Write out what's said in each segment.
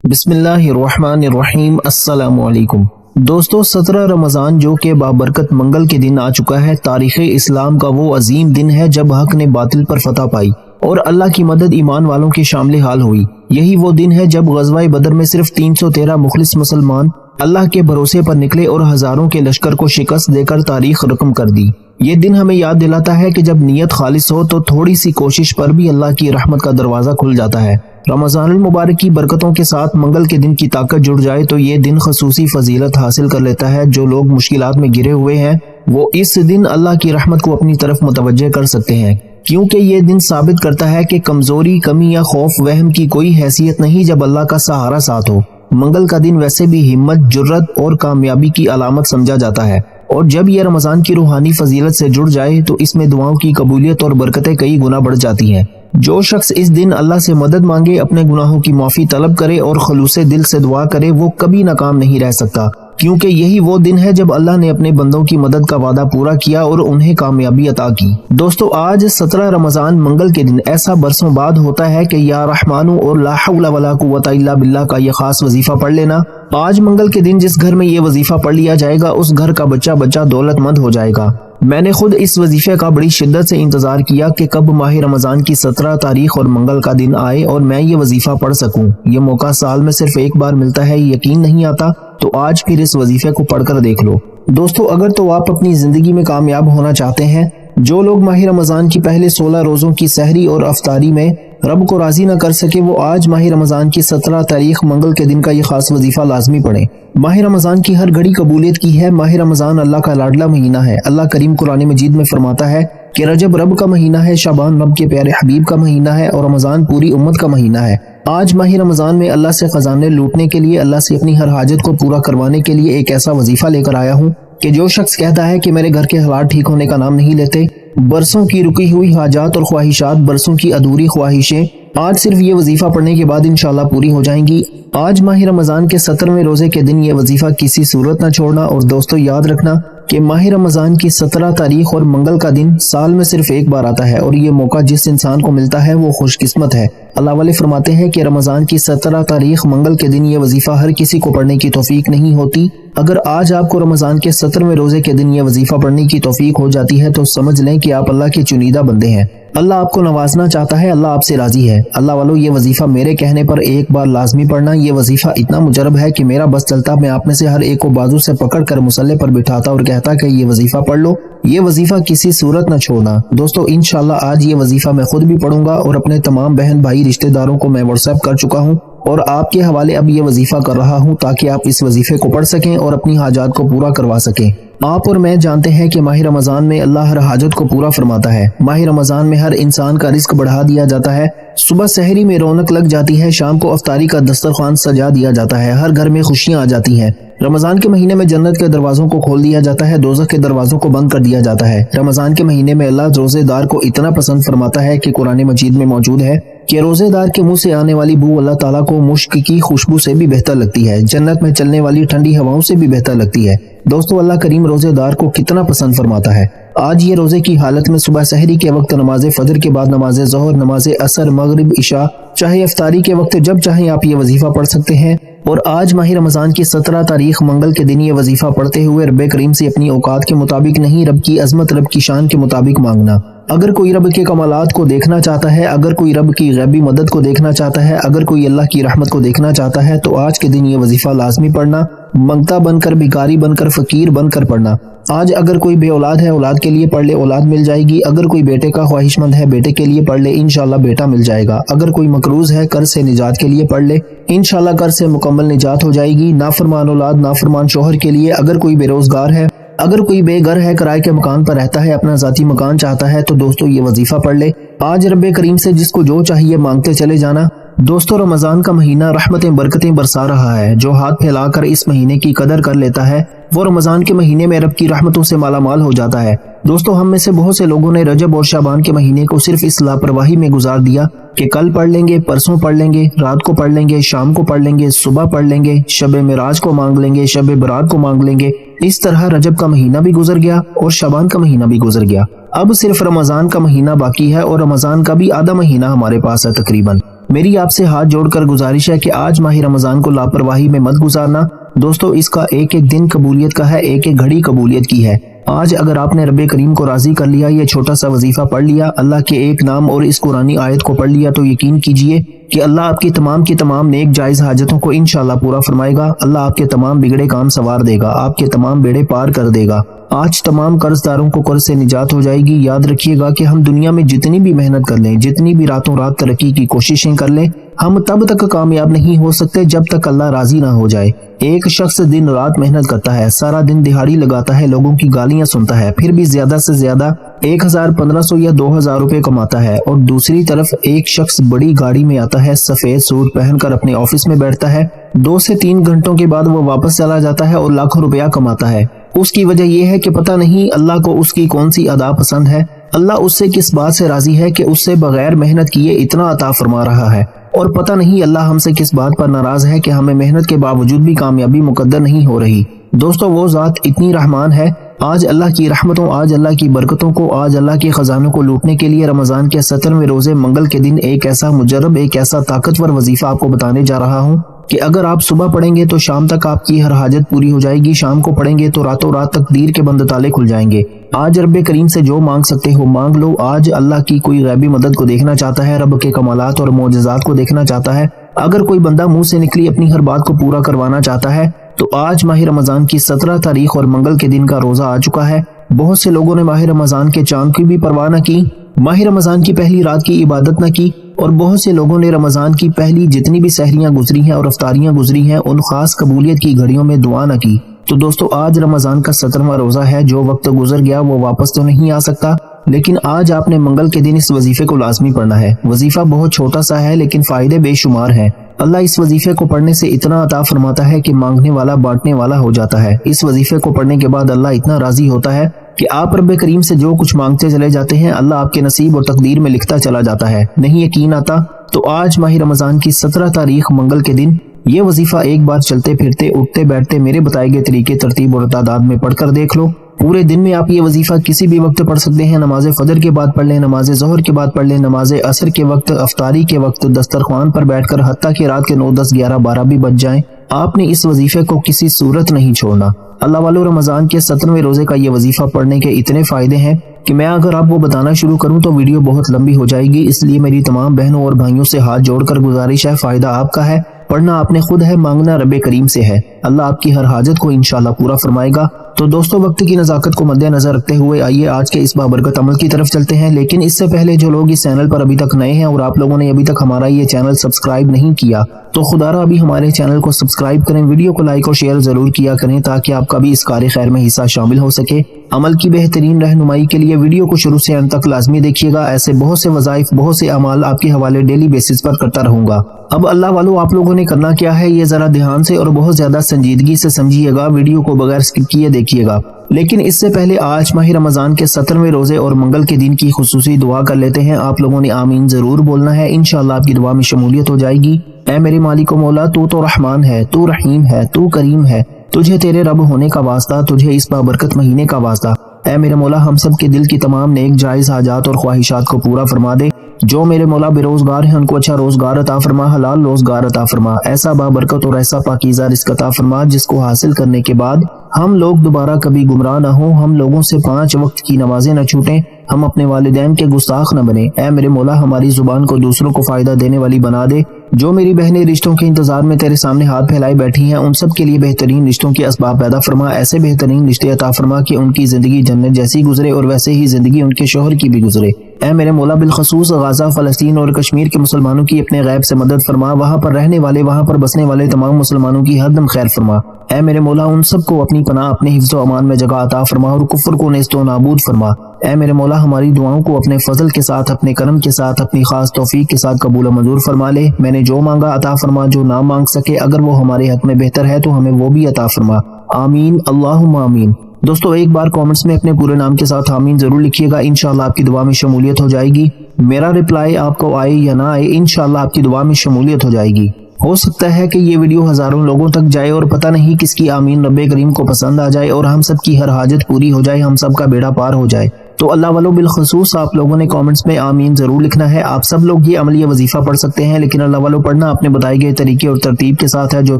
بسم اللہ الرحمن الرحیم۔ السلام علیکم دوستو، 17 رمضان جو کہ بابرکت منگل کے دن آ چکا ہے، تاریخ اسلام کا وہ عظیم دن ہے جب حق نے باطل پر فتح پائی اور اللہ کی مدد ایمان والوں کے شامل حال ہوئی۔ یہی وہ دن ہے جب غزوہ بدر میں صرف 313 مخلص مسلمان اللہ کے بھروسے پر نکلے اور ہزاروں کے لشکر کو شکست دے کر تاریخ رقم کر دی۔ یہ دن ہمیں یاد دلاتا ہے کہ جب نیت خالص ہو تو تھوڑی سی کوشش پر بھی اللہ کی رحمت کا دروازہ کھل جاتا ہے۔ رمضان المبارک کی برکتوں کے ساتھ منگل کے دن کی طاقت جڑ جائے تو یہ دن خصوصی فضیلت حاصل کر لیتا ہے۔ جو لوگ مشکلات میں گرے ہوئے ہیں وہ اس دن اللہ کی رحمت کو اپنی طرف متوجہ کر سکتے ہیں، کیونکہ یہ دن ثابت کرتا ہے کہ کمزوری، کمی یا خوف وہم کی کوئی حیثیت نہیں جب اللہ کا سہارا ساتھ ہو۔ منگل کا دن ویسے بھی ہمت، جرت اور کامیابی کی علامت سمجھا جاتا ہے، اور جب یہ رمضان کی روحانی فضیلت سے جڑ جائے تو اس میں دعاؤں کی قبولیت اور برکتیں کئی گنا بڑھ جاتی ہیں۔ جو شخص اس دن اللہ سے مدد مانگے، اپنے گناہوں کی معافی طلب کرے اور خلوص دل سے دعا کرے، وہ کبھی ناکام نہیں رہ سکتا، کیونکہ یہی وہ دن ہے جب اللہ نے اپنے بندوں کی مدد کا وعدہ پورا کیا اور انہیں کامیابی عطا کی۔ دوستو، آج 17 رمضان منگل کے دن ایسا برسوں بعد ہوتا ہے کہ یا رحمانو اور لا حول ولا قوت الا باللہ کا یہ خاص وظیفہ پڑھ لینا۔ آج منگل کے دن جس گھر میں یہ وظیفہ پڑھ لیا جائے گا اس گھر کا بچہ دولت مند ہو جائے گا۔ میں نے خود اس وظیفے کا بڑی شدت سے انتظار کیا کہ کب ماہ رمضان کی 17 تاریخ اور منگل کا دن آئے اور میں یہ وظیفہ پڑھ سکوں۔ یہ موقع سال میں صرف ایک بار ملتا ہے، یقین نہیں آتا تو آج پھر اس وظیفے کو پڑھ کر دیکھ لو۔ دوستو، اگر تو آپ اپنی زندگی میں کامیاب ہونا چاہتے ہیں، جو لوگ ماہ رمضان کی پہلے 16 روزوں کی سحری اور افطاری میں رب کو راضی نہ کر سکے، وہ آج ماہ رمضان کی 17 تاریخ منگل کے دن کا یہ خاص وظیفہ لازمی پڑھیں۔ ماہ رمضان کی ہر گھڑی قبولیت کی ہے۔ ماہ رمضان اللہ کا لاڈلا مہینہ ہے۔ اللہ کریم قرآن مجید میں فرماتا ہے کہ رجب رب کا مہینہ ہے، شعبان رب کے پیارے حبیب کا مہینہ ہے اور رمضان پوری امت کا مہینہ ہے۔ آج ماہ رمضان میں اللہ سے خزانے لوٹنے کے لیے، اللہ سے اپنی ہر حاجت کو پورا کروانے کے لیے ایک ایسا وظیفہ لے کر آیا ہوں کہ جو شخص کہتا ہے کہ میرے گھر کے حالات ٹھیک ہونے کا نام نہیں لیتے، برسوں کی رکی ہوئی حاجات اور خواہشات، برسوں کی ادھوری خواہشیں آج صرف یہ وظیفہ پڑھنے کے بعد انشاءاللہ پوری ہو جائیں گی۔ آج ماہ رمضان کے 17ویں روزے کے دن یہ وظیفہ کسی صورت نہ چھوڑنا، اور دوستو یاد رکھنا کہ ماہ رمضان کی 17 تاریخ اور منگل کا دن سال میں صرف ایک بار آتا ہے، اور یہ موقع جس انسان کو ملتا ہے وہ خوش قسمت ہے۔ اللہ والے فرماتے ہیں کہ رمضان کی 17 تاریخ منگل کے دن یہ وظیفہ ہر کسی کو پڑھنے کی توفیق نہیں ہوتی۔ اگر آج آپ کو رمضان کے 17ویں روزے کے دن یہ وظیفہ پڑھنے کی توفیق ہو جاتی ہے تو سمجھ لیں کہ آپ اللہ کے چنیدہ بندے ہیں۔ اللہ آپ کو نوازنا چاہتا ہے، اللہ آپ سے راضی ہے۔ اللہ والو، یہ وظیفہ میرے کہنے پر ایک بار لازمی پڑھنا۔ یہ وظیفہ اتنا مجرب ہے کہ میرا بس چلتا میں آپ میں سے ہر ایک کو بازو سے پکڑ کر مصلے پر بٹھاتا اور کہتا کہ یہ وظیفہ پڑھ لو۔ یہ وظیفہ کسی صورت نہ چھوڑنا۔ دوستو، انشاءاللہ آج یہ وظیفہ میں خود بھی پڑھوں گا اور اپنے تمام بہن بھائی رشتہ داروں کو میں واٹس ایپ کر چکا ہوں اور آپ کے حوالے اب یہ وظیفہ کر رہا ہوں تاکہ آپ اس وظیفے کو پڑھ سکیں اور اپنی حاجات کو پورا کروا سکیں۔ آپ اور میں جانتے ہیں کہ ماہ رمضان میں اللہ ہر حاجت کو پورا فرماتا ہے۔ ماہ رمضان میں ہر انسان کا رزق بڑھا دیا جاتا ہے، صبح سحری میں رونق لگ جاتی ہے، شام کو افطاری کا دسترخوان سجا دیا جاتا ہے، ہر گھر میں خوشیاں آ جاتی ہیں۔ رمضان کے مہینے میں جنت کے دروازوں کو کھول دیا جاتا ہے، دوزخ کے دروازوں کو بند کر دیا جاتا ہے۔ رمضان کے مہینے میں اللہ روزے دار کو اتنا پسند فرماتا ہے کہ قرآن مجید میں موجود ہے کہ روزے دار کے منہ سے آنے والی بو اللہ تعالیٰ کو مشک کی خوشبو سے بھی بہتر لگتی ہے، جنت میں چلنے والی ٹھنڈی ہواؤں سے بھی بہتر لگتی ہے۔ دوستو، اللہ کریم روزے دار کو کتنا پسند فرماتا ہے۔ آج یہ روزے کی حالت میں صبح سحری کے وقت، نماز فجر کے بعد نماز ظہر، نماز عصر، مغرب، عشاء، چاہے افطاری کے وقت جب چاہیں آپ یہ وظیفہ پڑھ سکتے ہیں۔ اور آج ماہ رمضان کی 17 تاریخ منگل کے دن یہ وظیفہ پڑھتے ہوئے رب کریم سے اپنی اوقات کے مطابق نہیں، رب کی عظمت، رب کی شان کے مطابق مانگنا۔ اگر کوئی رب کے کمالات کو دیکھنا چاہتا ہے، اگر کوئی رب کی غیبی مدد کو دیکھنا چاہتا ہے، اگر کوئی اللہ کی رحمت کو دیکھنا چاہتا ہے تو آج کے دن یہ وظیفہ لازمی پڑھنا، منگتا بن کر، بھکاری بن کر، فقیر بن کر پڑھنا۔ آج اگر کوئی بے اولاد ہے، اولاد کے لیے پڑھ لے، اولاد مل جائے گی۔ اگر کوئی بیٹے کا خواہش مند ہے، بیٹے کے لیے پڑھ لے، انشاءاللہ بیٹا مل جائے گا۔ اگر کوئی مقروض ہے، قرض سے نجات کے لیے پڑھ لے، انشاءاللہ قرض سے مکمل نجات ہو جائے گی۔ نافرمان اولاد، نافرمان شوہر کے لیے، اگر کوئی بے روزگار ہے، اگر کوئی بے گھر ہے، کرائے کے مکان پر رہتا ہے، اپنا ذاتی مکان چاہتا ہے تو دوستو یہ وظیفہ پڑھ لے۔ آج رب کریم سے جس کو جو چاہیے مانگتے چلے جانا۔ دوستو، رمضان کا مہینہ رحمتیں برکتیں برسا رہا ہے۔ جو ہاتھ پھیلا کر اس مہینے کی قدر کر لیتا ہے وہ رمضان کے مہینے میں رب کی رحمتوں سے مالا مال ہو جاتا ہے۔ دوستو، ہم میں سے بہت سے لوگوں نے رجب اور شعبان کے مہینے کو صرف اس لاپرواہی میں گزار دیا کہ کل پڑھ لیں گے، پرسوں پڑھ لیں گے، رات کو پڑھ لیں گے، شام کو پڑھ لیں گے، صبح پڑھ لیں گے، شب معراج کو مانگ لیں گے، شب برات کو مانگ لیں گے۔ اس طرح رجب کا مہینہ بھی گزر گیا اور شعبان کا مہینہ بھی گزر گیا۔ اب صرف رمضان کا مہینہ باقی ہے اور رمضان کا بھی آدھا مہینہ ہمارے پاس ہے تقریباً۔ میری آپ سے ہاتھ جوڑ کر گزارش ہے کہ آج ماہ رمضان کو لاپرواہی میں مت گزارنا۔ دوستو اس کا ایک ایک دن قبولیت کا ہے، ایک ایک گھڑی قبولیت کی ہے۔ آج اگر آپ نے رب کریم کو راضی کر لیا، یہ چھوٹا سا وظیفہ پڑھ لیا، اللہ کے ایک نام اور اس قرآنی آیت کو پڑھ لیا، تو یقین کیجئے کہ اللہ آپ کی تمام نیک جائز حاجتوں کو انشاءاللہ پورا فرمائے گا۔ اللہ آپ کے تمام بگڑے کام سنوار دے گا، آپ کے تمام بیڑے پار کر دے گا۔ آج تمام قرض داروں کو قرض سے نجات ہو جائے گی۔ یاد رکھیے گا کہ ہم دنیا میں جتنی بھی محنت کر لیں، جتنی بھی راتوں رات ترقی کی کوششیں کر لیں، ہم تب تک کامیاب نہیں ہو سکتے جب تک اللہ راضی نہ ہو جائے۔ ایک شخص دن رات محنت کرتا ہے، سارا دن دہاڑی لگاتا ہے، لوگوں کی گالیاں سنتا ہے، پھر بھی زیادہ سے زیادہ 1000 1500 یا 2000 روپے کماتا ہے، اور دوسری طرف ایک شخص بڑی گاڑی میں آتا ہے، سفید سوٹ پہن کر اپنے آفس میں بیٹھتا ہے، 2 سے 3 گھنٹوں کے بعد وہ واپس چلا جاتا ہے اور لاکھوں روپیہ کماتا ہے۔ اس کی وجہ یہ ہے کہ پتہ نہیں اللہ کو اس کی کون سی ادا پسند ہے، اللہ اس سے کس بات سے راضی ہے کہ اس سے بغیر محنت کیے اتنا عطا فرما رہا ہے، اور پتہ نہیں اللہ ہم سے کس بات پر ناراض ہے کہ ہمیں محنت کے باوجود بھی کامیابی مقدر نہیں ہو رہی۔ دوستو وہ ذات اتنی رحمان ہے، آج اللہ کی رحمتوں، آج اللہ کی برکتوں کو، آج اللہ کے خزانوں کو لوٹنے کے لیے رمضان کے 17ویں روزے منگل کے دن ایک ایسا مجرب، ایک ایسا طاقتور وظیفہ آپ کو بتانے جا رہا ہوں کہ اگر آپ صبح پڑھیں گے تو شام تک آپ کی ہر حاجت پوری ہو جائے گی، شام کو پڑھیں گے تو راتوں رات تقدیر کے بند تالے کھل جائیں گے۔ آج رب کریم سے جو مانگ سکتے ہو مانگ لو۔ آج اللہ کی کوئی غیبی مدد کو دیکھنا چاہتا ہے، رب کے کمالات اور معجزات کو دیکھنا چاہتا ہے، اگر کوئی بندہ منہ سے نکلی اپنی ہر بات کو پورا کروانا چاہتا ہے تو آج ماہ رمضان کی 17 تاریخ اور منگل کے دن کا روزہ آ چکا ہے۔ بہت سے لوگوں نے ماہ رمضان کے چاند کی بھی پرواہ نہ کی، ماہ رمضان کی پہلی رات کی عبادت نہ کی، اور بہت سے لوگوں نے رمضان کی پہلی جتنی بھی سحریاں گزری ہیں اور افطاریاں گزری ہیں ان خاص قبولیت کی گھڑیوں میں دعا نہ کی۔ تو دوستو آج رمضان کا 17واں روزہ ہے، جو وقت گزر گیا وہ واپس تو نہیں آ سکتا، لیکن آج آپ نے منگل کے دن اس وظیفے کو لازمی پڑھنا ہے۔ وظیفہ بہت چھوٹا سا ہے لیکن فائدے بے شمار ہیں۔ اللہ اس وظیفے کو پڑھنے سے اتنا عطا فرماتا ہے کہ مانگنے والا بانٹنے والا ہو جاتا ہے۔ اس وظیفے کو پڑھنے کے بعد اللہ اتنا راضی ہوتا ہے کہ آپ رب کریم سے جو کچھ مانگتے چلے جاتے ہیں اللہ آپ کے نصیب اور تقدیر میں لکھتا چلا جاتا ہے۔ نہیں یقین آتا تو آج ماہ رمضان کی 17 تاریخ منگل کے دن یہ وظیفہ ایک بار چلتے پھرتے اٹھتے بیٹھتے میرے بتائے گئے طریقے ترتیب اور تعداد میں پڑھ کر دیکھ لو۔ پورے دن میں آپ یہ وظیفہ کسی بھی وقت پڑھ سکتے ہیں، نماز فجر کے بعد پڑھ لیں، نماز ظہر کے بعد پڑھ لیں، نماز عصر کے وقت، افطاری کے وقت، دسترخوان پر بیٹھ کر، حتیٰ کہ رات کے 9 10 11 12 بھی بج جائیں، آپ نے اس وظیفے کو کسی صورت نہیں چھوڑنا۔ اللہ والو رمضان کے 17ویں روزے کا یہ وظیفہ پڑھنے کے اتنے فائدے ہیں کہ میں اگر آپ کو بتانا شروع کروں تو ویڈیو بہت لمبی ہو جائے گی، اس لیے میری تمام بہنوں اور بھائیوں سے ہاتھ جوڑ کر گزارش ہے، فائدہ آپ کا ہے، پڑھنا آپ نے خود ہے، مانگنا رب کریم سے ہے، اللہ آپ کی ہر حاجت کو انشاءاللہ پورا فرمائے گا۔ تو دوستو وقت کی نزاکت کو مد نظر رکھتے ہوئے آئیے آج کے اس بابرکت عمل کی طرف چلتے ہیں، لیکن اس سے پہلے جو لوگ اس چینل پر ابھی تک نئے ہیں اور آپ لوگوں نے ابھی تک ہمارا یہ چینل سبسکرائب نہیں کیا تو خدا را ابھی ہمارے چینل کو سبسکرائب کریں، ویڈیو کو لائک اور شیئر ضرور کیا کریں تاکہ آپ کا بھی اس کار خیر میں حصہ شامل ہو سکے۔ عمل کی بہترین رہنمائی کے لیے ویڈیو کو شروع سے انت تک لازمی دیکھیے گا، ایسے بہت سے وظائف، بہت سے اعمال آپ کے حوالے ڈیلی بیسس پر کرتا رہوں گا۔ اب اللہ والو آپ لوگوں نے کرنا کیا ہے یہ ذرا دھیان سے اور بہت زیادہ سنجیدگی سے سمجھیے گا، ویڈیو کو بغیر اسکپ کیے دیکھیے گا۔ لیکن اس سے پہلے آج ماہ رمضان کے 17ویں روزے اور منگل کے دن کی خصوصی دعا کر لیتے ہیں۔ آپ لوگوں نے آمین ضرور بولنا ہے، انشاءاللہ آپ کی دعا میں شمولیت ہو جائے گی۔ اے میرے مالک و مولا، تو رحمان ہے، تو رحیم ہے، تو کریم ہے، تجھے تیرے رب ہونے کا واسطہ، تجھے اس بابرکت مہینے کا واسطہ۔ اے میرے مولا ہم سب کے دل کی تمام نیک جائز حاجات اور خواہشات کو پورا فرما دے۔ جو میرے مولا بے روزگار ہیں ان کو اچھا روزگار عطا فرما، حلال روزگار عطا فرما، ایسا بابرکت اور ایسا پاکیزہ رزق عطا فرما جس کو حاصل کرنے کے بعد ہم لوگ دوبارہ کبھی گمراہ نہ ہوں، ہم لوگوں سے 5 وقت کی نمازیں نہ چھوٹیں، ہم اپنے والدین کے گستاخ نہ بنیں۔ اے میرے مولا ہماری زبان کو دوسروں کو فائدہ دینے والی بنا دے۔ جو میری بہنیں رشتوں کے انتظار میں تیرے سامنے ہاتھ پھیلائے بیٹھی ہیں ان سب کے لیے بہترین رشتوں کے اسباب پیدا فرما، ایسے بہترین رشتے عطا فرما کہ ان کی زندگی جنت جیسی گزرے اور ویسے ہی زندگی ان کے شوہر کی بھی گزرے۔ اے میرے مولا بالخصوص غزہ، فلسطین اور کشمیر کے مسلمانوں کی اپنے غیب سے مدد فرما، وہاں پر رہنے والے، وہاں پر بسنے والے تمام مسلمانوں کی ہر دم خیر فرما۔ اے میرے مولا ان سب کو اپنی پناہ، اپنے حفظ و امان میں جگہ عطا فرما اور کفر کو نیست و نابود فرما۔ اے میرے مولا ہماری دعاؤں کو اپنے فضل کے ساتھ، اپنے کرم کے ساتھ، اپنی خاص توفیق کے ساتھ قبول و منظور فرما لے۔ میں نے جو مانگا عطا فرما، جو نہ مانگ سکے اگر وہ ہمارے حق میں بہتر ہے تو ہمیں وہ بھی عطا فرما، آمین اللہم آمین۔ دوستو ایک بار کامنٹس میں اپنے پورے نام کے ساتھ آمین ضرور لکھیے گا، انشاءاللہ آپ کی دعا میں شمولیت ہو جائے گی۔ میرا رپلائی آپ کو آئے یا نہ آئے انشاءاللہ آپ کی دعا میں شمولیت ہو جائے گی۔ ہو سکتا ہے کہ یہ ویڈیو ہزاروں لوگوں تک جائے اور پتہ نہیں کس کی آمین رب کریم کو پسند آ جائے اور ہم سب کی ہر حاجت پوری ہو جائے، ہم سب کا بیڑا پار ہو جائے۔ تو اللہ والوں بالخصوص آپ لوگوں نے کامنٹس میں آمین ضرور لکھنا ہے۔ آپ سب لوگ یہ عملی وظیفہ پڑھ سکتے ہیں، لیکن اللہ والوں پڑھنا اپنے بتائے گئے طریقے اور ترتیب کے ساتھ ہے۔ جو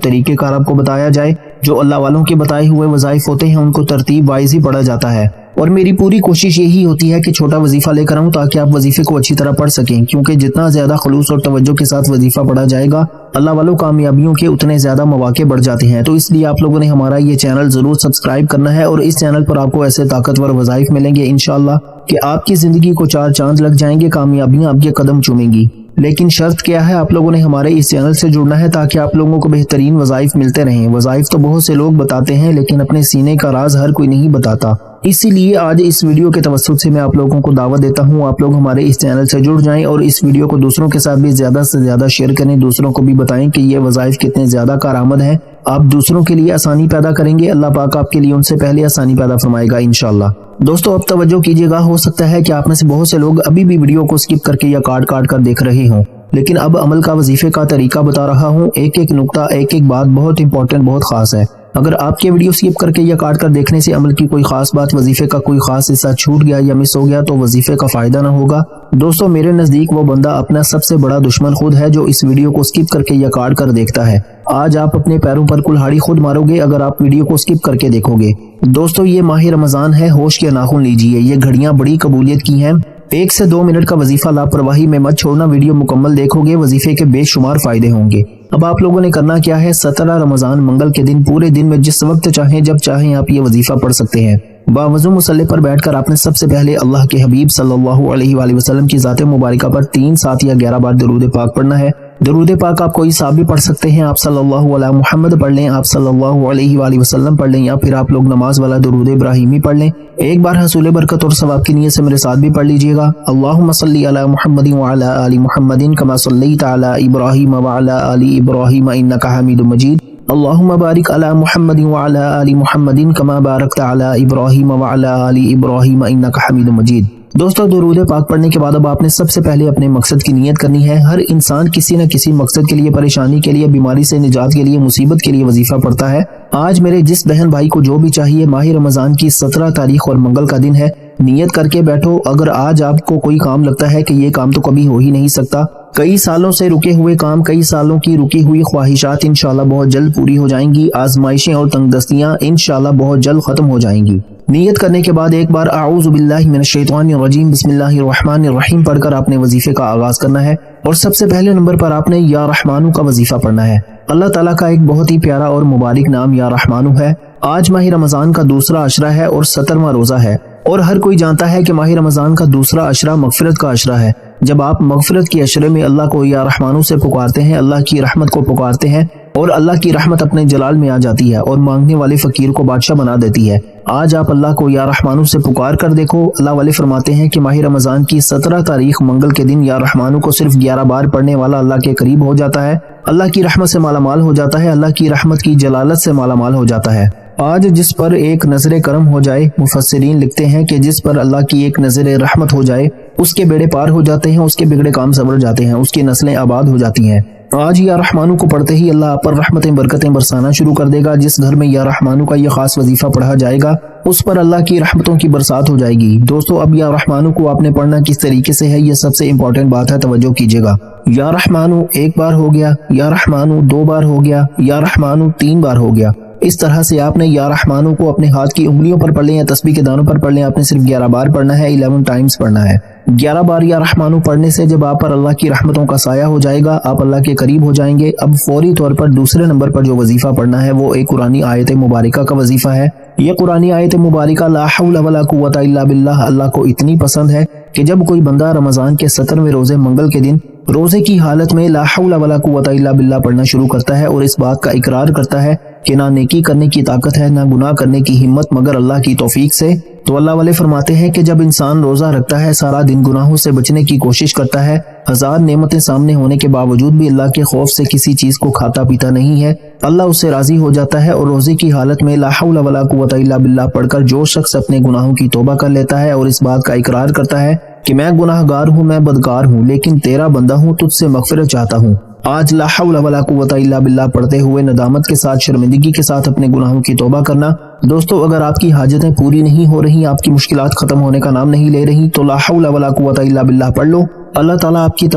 طریقے کار آپ کو بتایا جائے، جو اللہ والوں کے بتائے ہوئے وظائف ہوتے ہیں، ان کو ترتیب وائز ہی پڑھا جاتا ہے۔ اور میری پوری کوشش یہی ہوتی ہے کہ چھوٹا وظیفہ لے کر آؤں تاکہ آپ وظیفے کو اچھی طرح پڑھ سکیں، کیونکہ جتنا زیادہ خلوص اور توجہ کے ساتھ وظیفہ پڑھا جائے گا، اللہ والوں کامیابیوں کے اتنے زیادہ مواقع بڑھ جاتے ہیں۔ تو اس لیے آپ لوگوں نے ہمارا یہ چینل ضرور سبسکرائب کرنا ہے، اور اس چینل پر آپ کو ایسے طاقتور وظائف ملیں گے انشاءاللہ کہ آپ کی زندگی کو چار چاند لگ جائیں گے، کامیابیاں آپ کے قدم چومیں گی۔ لیکن شرط کیا ہے؟ آپ لوگوں نے ہمارے اس چینل سے جڑنا ہے تاکہ آپ لوگوں کو بہترین وظائف ملتے رہیں۔ وظائف تو بہت سے لوگ بتاتے ہیں، لیکن اپنے سینے کا راز ہر کوئی نہیں بتاتا۔ اسی لیے آج اس ویڈیو کے توسط سے میں آپ لوگوں کو دعوت دیتا ہوں، آپ لوگ ہمارے اس چینل سے جڑ جائیں اور اس ویڈیو کو دوسروں کے ساتھ بھی زیادہ سے زیادہ شیئر کریں، دوسروں کو بھی بتائیں کہ یہ وظائف کتنے زیادہ کارآمد ہیں۔ آپ دوسروں کے لیے آسانی پیدا کریں گے، اللہ پاک آپ کے لیے ان سے پہلے آسانی پیدا فرمائے گا انشاءاللہ۔ دوستو اب توجہ کیجیے گا، ہو سکتا ہے کہ آپ میں سے بہت سے لوگ ابھی بھی ویڈیو کو سکپ کر کے یا کاٹ کر دیکھ رہے ہوں، لیکن اب عمل کا وظیفے کا طریقہ بتا رہا ہوں۔ ایک ایک نقطہ، ایک ایک بات بہت امپورٹنٹ، بہت خاص ہے۔ اگر آپ کے ویڈیو سکپ کر کے یا کاٹ کر دیکھنے سے عمل کی کوئی خاص بات، وظیفے کا کوئی خاص حصہ چھوٹ گیا یا مس ہو گیا تو وظیفے کا فائدہ نہ ہوگا۔ دوستو میرے نزدیک وہ بندہ اپنا سب سے بڑا دشمن خود ہے جو اس ویڈیو کو سکپ کر کے یا کاٹ کر دیکھتا ہے۔ آج آپ اپنے پیروں پر کلہاڑی خود مارو گے اگر آپ ویڈیو کو سکپ کر کے دیکھو گے۔ دوستو یہ ماہ رمضان ہے، ہوش کے ناخن لیجئے، یہ گھڑیاں بڑی قبولیت کی ہیں۔ 1 سے 2 منٹ کا وظیفہ لاپرواہی میں مت چھوڑنا، ویڈیو مکمل دیکھو گے، وظیفے کے بے شمار فائدے ہوں گے۔ اب آپ لوگوں نے کرنا کیا ہے؟ 17 رمضان منگل کے دن پورے دن میں جس وقت چاہیں جب چاہیں آپ یہ وظیفہ پڑھ سکتے ہیں۔ باوضو مصلی پر بیٹھ کر آپ نے سب سے پہلے اللہ کے حبیب صلی اللہ علیہ وآلہ وسلم کی ذات مبارکہ پر 3، 7 یا 11 بار درود پاک پڑھنا ہے۔ درود پاک آپ کوئی سا بھی پڑھ سکتے ہیں، آپ صلی اللہ علیہ محمد پڑھ لیں، آپ صلی اللہ علیہ وآلہ وسلم پڑھ لیں، یا پھر آپ لوگ نماز والا درود ابراہیمی پڑھ لیں۔ ایک بار حصول برکت اور ثواب کی نیت سے میرے ساتھ بھی پڑھ لیجئے گا۔ اللہم صلی علی محمد وعلی آل محمد کما صلیت علی ابراہیم وعلی آل ابراہیم انک حمید مجید۔ اللہم بارک علی محمد وعلی آل محمد کما بارکت علی ابراہیم وعلی آل ابراہیم انک حمید مجید۔ دوستو درود پاک پڑھنے کے بعد اب آپ نے سب سے پہلے اپنے مقصد کی نیت کرنی ہے۔ ہر انسان کسی نہ کسی مقصد کے لیے، پریشانی کے لیے، بیماری سے نجات کے لیے، مصیبت کے لیے وظیفہ پڑھتا ہے۔ آج میرے جس بہن بھائی کو جو بھی چاہیے، ماہ رمضان کی 17 تاریخ اور منگل کا دن ہے، نیت کر کے بیٹھو۔ اگر آج آپ کو کوئی کام لگتا ہے کہ یہ کام تو کبھی ہو ہی نہیں سکتا، کئی سالوں سے رکے ہوئے کام، کئی سالوں کی رکی ہوئی خواہشات انشاءاللہ بہت جلد پوری ہو جائیں گی، آزمائشیں اور تنگ دستیاں انشاءاللہ بہت جلد ختم ہو جائیں گی۔ نیت کرنے کے بعد ایک بار اعوذ باللہ من الشیطان الرجیم بسم اللہ الرحمن الرحیم پڑھ کر آپ نے وظیفے کا آغاز کرنا ہے، اور سب سے پہلے نمبر پر آپ نے یا رحمانو کا وظیفہ پڑھنا ہے۔ اللہ تعالیٰ کا ایک بہت ہی پیارا اور مبارک نام یا رحمانو ہے۔ آج ماہ رمضان کا دوسرا عشرہ ہے اور 17واں روزہ ہے، اور ہر کوئی جانتا ہے کہ ماہ رمضان کا دوسرا عشرہ مغفرت کا عشرہ ہے۔ جب آپ مغفرت کے عشرے میں اللہ کو یا رحمانو سے پکارتے ہیں، اللہ کی رحمت کو پکارتے ہیں، اور اللہ کی رحمت اپنے جلال میں آ جاتی ہے اور مانگنے والے فقیر کو بادشاہ بنا دیتی ہے۔ آج آپ اللہ کو یا رحمانو سے پکار کر دیکھو۔ اللہ والے فرماتے ہیں کہ ماہ رمضان کی 17 تاریخ منگل کے دن یا رحمانو کو صرف 11 بار پڑھنے والا اللہ کے قریب ہو جاتا ہے، اللہ کی رحمت سے مالا مال ہو جاتا ہے، اللہ کی رحمت کی جلالت سے مالا مال ہو جاتا ہے۔ آج جس پر ایک نظر کرم ہو جائے، مفسرین لکھتے ہیں کہ جس پر اللہ کی ایک نظر رحمت ہو جائے، اس کے بیڑے پار ہو جاتے ہیں، اس کے بگڑے کام سنور جاتے ہیں، اس کی نسلیں آباد ہو جاتی ہیں۔ آج یا رحمانو کو پڑھتے ہی اللہ آپ پر رحمتیں برکتیں برسانا شروع کر دے گا۔ جس گھر میں یا رحمانو کا یہ خاص وظیفہ پڑھا جائے گا، اس پر اللہ کی رحمتوں کی برسات ہو جائے گی۔ دوستو اب یا رحمانو کو آپ نے پڑھنا کس طریقے سے ہے، یہ سب سے امپورٹنٹ بات ہے، توجہ کیجیے گا۔ یا رحمانو 1 بار ہو گیا، یا رحمانو 2 بار ہو گیا، یا رحمانو 3 بار ہو گیا۔ اس طرح سے آپ نے یا رحمانو کو اپنے ہاتھ کی انگلیوں پر پڑھ لیں یا تسبیح کے دانوں پر پڑھ لیں، آپ نے صرف 11 بار پڑھنا ہے، 11 ٹائمز پڑھنا ہے۔ 11 بار یا رحمانو پڑھنے سے جب آپ پر اللہ کی رحمتوں کا سایہ ہو جائے گا، آپ اللہ کے قریب ہو جائیں گے۔ اب فوری طور پر دوسرے نمبر پر جو وظیفہ پڑھنا ہے وہ ایک قرآنی آیت مبارکہ کا وظیفہ ہے۔ یہ قرآنی آیت مبارکہ لا حول ولا قوت الا باللہ اللہ کو اتنی پسند ہے کہ جب کوئی بندہ رمضان کے 17ویں روزے منگل کے دن روزے کی حالت میں لا حول ولا قوت الا باللہ پڑھنا شروع کرتا ہے اور اس بات کا اقرار کرتا ہے کہ نہ نیکی کرنے کی طاقت ہے، نہ گناہ کرنے کی ہمت مگر اللہ کی توفیق سے، تو اللہ والے فرماتے ہیں کہ جب انسان روزہ رکھتا ہے، سارا دن گناہوں سے بچنے کی کوشش کرتا ہے، 1000 نعمتیں سامنے ہونے کے باوجود بھی اللہ کے خوف سے کسی چیز کو کھاتا پیتا نہیں ہے، اللہ اس سے راضی ہو جاتا ہے، اور روزے کی حالت میں لا حول ولا قوت الا باللہ پڑھ کر جو شخص اپنے گناہوں کی توبہ کر لیتا ہے اور اس بات کا اقرار کرتا ہے کہ میں گناہ گار ہوں، میں بدکار ہوں، لیکن تیرا بندہ ہوں، تجھ سے مغفرت چاہتا ہوں، آج لا حول ولا قوت الا باللہ پڑھتے ہوئے ندامت کے ساتھ شرمندگی کے ساتھ اپنے گناہوں کی توبہ کرنا۔ دوستو اگر آپ کی حاجتیں پوری نہیں ہو رہی، آپ کی مشکلات ختم ہونے کا نام نہیں لے رہی، تو لا حول ولا قوت الا باللہ پڑھ لو۔ اللہ تعالیٰ آپ کی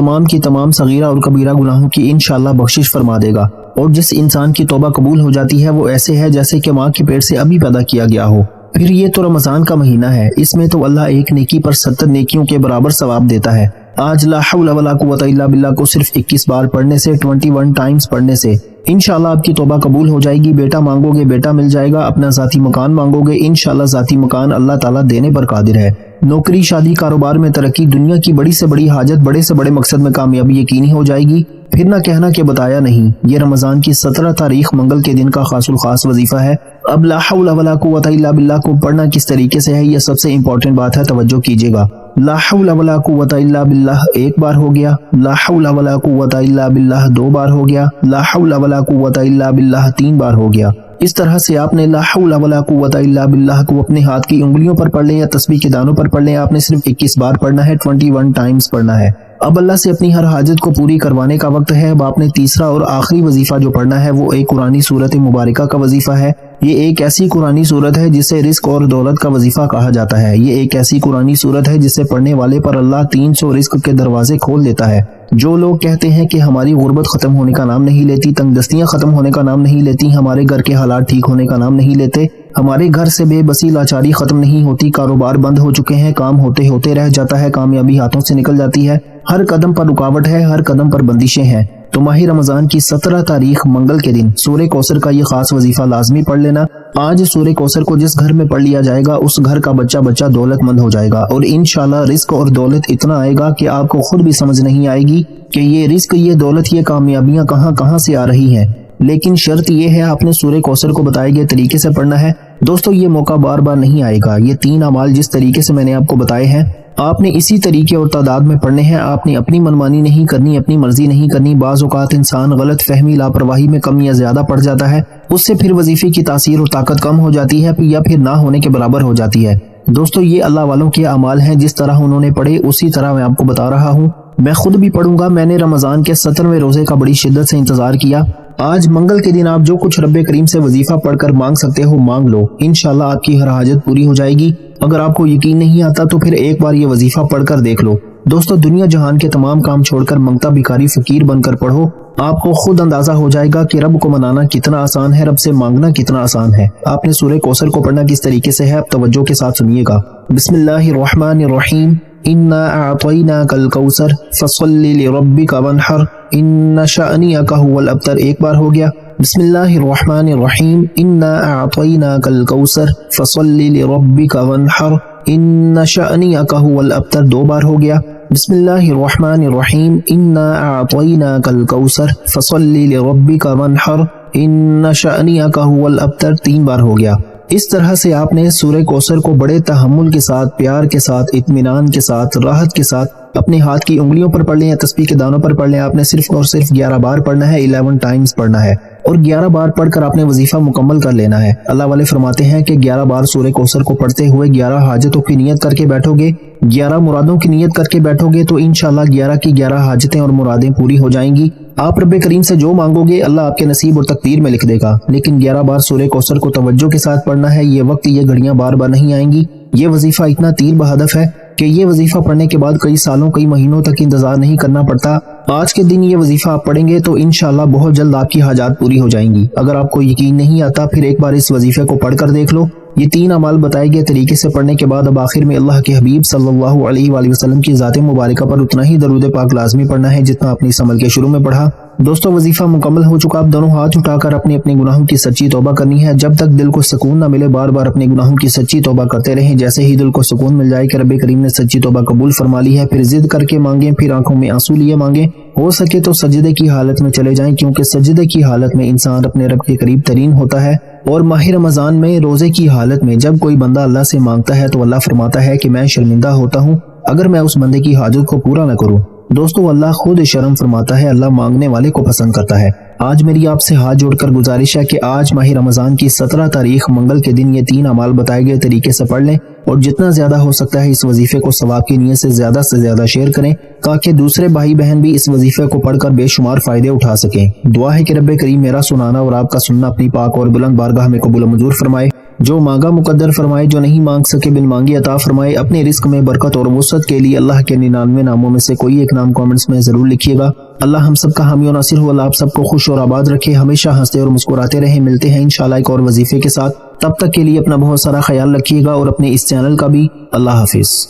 تمام صغیرہ اور کبیرہ گناہوں کی انشاءاللہ بخشش فرما دے گا۔ اور جس انسان کی توبہ قبول ہو جاتی ہے وہ ایسے ہے جیسے کہ ماں کے پیٹ سے ابھی پیدا کیا گیا ہو۔ پھر یہ تو رمضان کا مہینہ ہے، اس میں تو اللہ ایک نیکی پر 70 نیکیوں کے برابر ثواب دیتا ہے۔ آج لا حول ولا قوت الا باللہ کو صرف 21 بار پڑھنے سے، 21 ٹائمز پڑھنے سے انشاءاللہ آپ کی توبہ قبول ہو جائے گی۔ بیٹا مانگو گے بیٹا مل جائے گا، اپنا ذاتی مکان مانگو گے انشاءاللہ ذاتی مکان اللہ تعالیٰ دینے پر قادر ہے۔ نوکری، شادی، کاروبار میں ترقی، دنیا کی بڑی سے بڑی حاجت، بڑے سے بڑے مقصد میں کامیابی یقینی ہو جائے گی۔ پھر نہ کہنا کہ بتایا نہیں۔ یہ رمضان کی 17 تاریخ منگل کے دن کا خاص الخاص وظیفہ ہے۔ اب لا حول ولا قوت الا باللہ کو پڑھنا کس طریقے سے ہے، یہ سب سے امپورٹنٹ بات ہے، توجہ کیجیے گا۔ لا حول ولا قوت الا باللہ 1 بار ہو گیا، لا حول ولا قوت الا باللہ 2 بار ہو گیا، لا حول ولا قوت الا باللہ 3 بار ہو گیا۔ اس طرح سے آپ نے لا حول ولا قوت الا باللہ کو اپنے ہاتھ کی انگلیوں پر پڑھ لیں یا تسبیح کے دانوں پر پڑھ لیں۔ آپ نے صرف 21 بار پڑھنا ہے، 21 ٹائمز پڑھنا ہے۔ اب اللہ سے اپنی ہر حاجت کو پوری کروانے کا وقت ہے۔ اب آپ نے تیسرا اور آخری وظیفہ جو پڑھنا ہے وہ ایک قرآنی سورت مبارکہ کا وظیفہ ہے۔ یہ ایک ایسی قرآنی سورت ہے جسے رزق اور دولت کا وظیفہ کہا جاتا ہے۔ یہ ایک ایسی قرآنی سورت ہے جسے پڑھنے والے پر اللہ 300 رزق کے دروازے کھول دیتا ہے۔ جو لوگ کہتے ہیں کہ ہماری غربت ختم ہونے کا نام نہیں لیتی، تنگ دستیاں ختم ہونے کا نام نہیں لیتی، ہمارے گھر کے حالات ٹھیک ہونے کا نام نہیں لیتے، ہمارے گھر سے بے بسی لاچاری ختم نہیں ہوتی، کاروبار بند ہو چکے ہیں، کام ہوتے ہوتے رہ جاتا ہے، کامیابی ہاتھوں سے نکل جاتی ہے، ہر قدم پر رکاوٹ ہے، ہر قدم پر بندشیں ہیں، تو ماہ رمضان کی 17 تاریخ منگل کے دن سورہ کوثر کا یہ خاص وظیفہ لازمی پڑھ لینا۔ آج سورہ کوثر کو جس گھر میں پڑھ لیا جائے گا اس گھر کا بچہ دولت مند ہو جائے گا، اور انشاءاللہ رزق اور دولت اتنا آئے گا کہ آپ کو خود بھی سمجھ نہیں آئے گی کہ یہ رزق، یہ دولت، یہ کامیابیاں کہاں سے آ رہی ہیں۔ لیکن شرط یہ ہے آپ نے سورہ کوثر کو بتائے گئے طریقے سے پڑھنا ہے۔ دوستو یہ موقع بار بار نہیں آئے گا۔ یہ 3 اعمال جس طریقے سے میں نے آپ کو بتائے ہیں آپ نے اسی طریقے اور تعداد میں پڑھنے ہیں۔ آپ نے اپنی منمانی نہیں کرنی، اپنی مرضی نہیں کرنی۔ بعض اوقات انسان غلط فہمی، لاپرواہی میں کم یا زیادہ پڑھ جاتا ہے، اس سے پھر وظیفے کی تاثیر اور طاقت کم ہو جاتی ہے یا پھر نہ ہونے کے برابر ہو جاتی ہے۔ دوستو یہ اللہ والوں کے اعمال ہیں، جس طرح انہوں نے پڑھے اسی طرح میں آپ کو بتا رہا ہوں۔ میں خود بھی پڑھوں گا۔ میں نے رمضان کے 17ویں روزے کا بڑی شدت سے انتظار کیا۔ آج منگل کے دن آپ جو کچھ رب کریم سے وظیفہ پڑھ کر مانگ سکتے ہو مانگ لو، انشاءاللہ آپ کی ہر حاجت پوری ہو جائے گی۔ اگر آپ کو یقین نہیں آتا تو پھر ایک بار یہ وظیفہ پڑھ کر دیکھ لو۔ دوستو دنیا جہان کے تمام کام چھوڑ کر منگتا بھکاری فقیر بن کر پڑھو، آپ کو خود اندازہ ہو جائے گا کہ رب کو منانا کتنا آسان ہے، رب سے مانگنا کتنا آسان ہے۔ آپ نے سورہ کوثر کو پڑھنا کس طریقے سے ہے اب توجہ کے ساتھ سنیے گا۔ بسم اللہ الرحمن الرحیم، انا اعطیناک الکوثر فصل لربک وانحر ان شأنک هو الابتر 1 بار ہو گیا۔ بسم اللہ الرحمن الرحیم، انا اعطیناک الکوثر فصل لربک وانحر ان شأنک هو الابتر 2 بار ہو گیا۔ بسم اللہ الرحمن الرحیم، انا اعطیناک الکوثر فصل لربک وانحر ان شأنک هو الابتر 3 بار ہو گیا۔ اس طرح سے آپ نے سورہ کوثر کو بڑے تحمل کے ساتھ، پیار کے ساتھ، اطمینان کے ساتھ، راحت کے ساتھ اپنے ہاتھ کی انگلیوں پر پڑھ لیں یا تسبیح کے دانوں پر پڑھ لیں۔ آپ نے صرف اور صرف 11 بار پڑھنا ہے، 11 ٹائمز پڑھنا ہے، اور 11 بار پڑھ کر آپ نے وظیفہ مکمل کر لینا ہے۔ اللہ والے فرماتے ہیں کہ 11 بار سورہ کوثر کو پڑھتے ہوئے 11 حاجتوں کی نیت کر کے بیٹھو گے، 11 مرادوں کی نیت کر کے بیٹھو گے تو انشاءاللہ 11 کی 11 حاجتیں اور مرادیں پوری ہو جائیں گی۔ آپ رب کریم سے جو مانگو گے اللہ آپ کے نصیب اور تقدیر میں لکھ دے گا۔ لیکن 11 بار سورہ کوثر کو توجہ کے ساتھ پڑھنا ہے۔ یہ وقت، یہ گھڑیاں بار بار نہیں آئیں گی۔ یہ وظیفہ اتنا تیر بہدف ہے کہ یہ وظیفہ پڑھنے کے بعد کئی سالوں، کئی مہینوں تک انتظار نہیں کرنا پڑتا۔ آج کے دن یہ وظیفہ آپ پڑھیں گے تو انشاءاللہ بہت جلد آپ کی حاجات پوری ہو جائیں گی۔ اگر آپ کو یقین نہیں آتا پھر ایک بار اس وظیفے کو پڑھ کر دیکھ لو۔ یہ 3 اعمال بتائے گئے طریقے سے پڑھنے کے بعد اب آخر میں اللہ کے حبیب صلی اللہ علیہ وآلہ وسلم کی ذات مبارکہ پر اتنا ہی درود پاک لازمی پڑھنا ہے جتنا اپنے اس عمل کے شروع میں پڑھا۔ دوستو وظیفہ مکمل ہو چکا، اب دونوں ہاتھ اٹھا کر اپنے گناہوں کی سچی توبہ کرنی ہے۔ جب تک دل کو سکون نہ ملے بار بار اپنے گناہوں کی سچی توبہ کرتے رہیں۔ جیسے ہی دل کو سکون مل جائے کہ رب کریم نے سچی توبہ قبول فرما لی ہے، پھر ضد کر کے مانگیں، پھر آنکھوں میں آنسو لیے مانگیں، ہو سکے تو سجدے کی حالت میں چلے جائیں، کیونکہ سجدے کی حالت میں انسان اپنے رب کے قریب ترین ہوتا ہے۔ اور ماہ رمضان میں روزے کی حالت میں جب کوئی بندہ اللہ سے مانگتا ہے تو اللہ فرماتا ہے کہ میں شرمندہ ہوتا ہوں اگر میں اس بندے کی حاجت کو پورا نہ کروں۔ دوستو اللہ خود شرم فرماتا ہے، اللہ مانگنے والے کو پسند کرتا ہے۔ آج میری آپ سے ہاتھ جوڑ کر گزارش ہے کہ آج ماہ رمضان کی 17 تاریخ منگل کے دن یہ 3 اعمال بتائے گئے طریقے سے پڑھ لیں اور جتنا زیادہ ہو سکتا ہے اس وظیفے کو ثواب کی نیت سے زیادہ شیئر کریں تاکہ دوسرے بھائی بہن بھی اس وظیفے کو پڑھ کر بے شمار فائدے اٹھا سکیں۔ دعا ہے کہ رب کریم میرا سنانا اور آپ کا سننا اپنی پاک اور بلند بارگاہ میں قبول و منظور فرمائے، جو مانگا مقدر فرمائے، جو نہیں مانگ سکے بن مانگی عطا فرمائے۔ اپنے رزق میں برکت اور وسعت کے لیے اللہ کے 99 ناموں میں سے کوئی ایک نام کامنٹس میں ضرور لکھیے گا۔ اللہ ہم سب کا حامی و ناصر ہو، اللہ آپ سب کو خوش اور آباد رکھے، ہمیشہ ہنستے اور مسکراتے رہیں۔ ملتے ہیں انشاءاللہ ایک اور وظیفے کے ساتھ، تب تک کے لیے اپنا بہت سارا خیال رکھیے گا اور اپنے اس چینل کا بھی۔ اللہ حافظ۔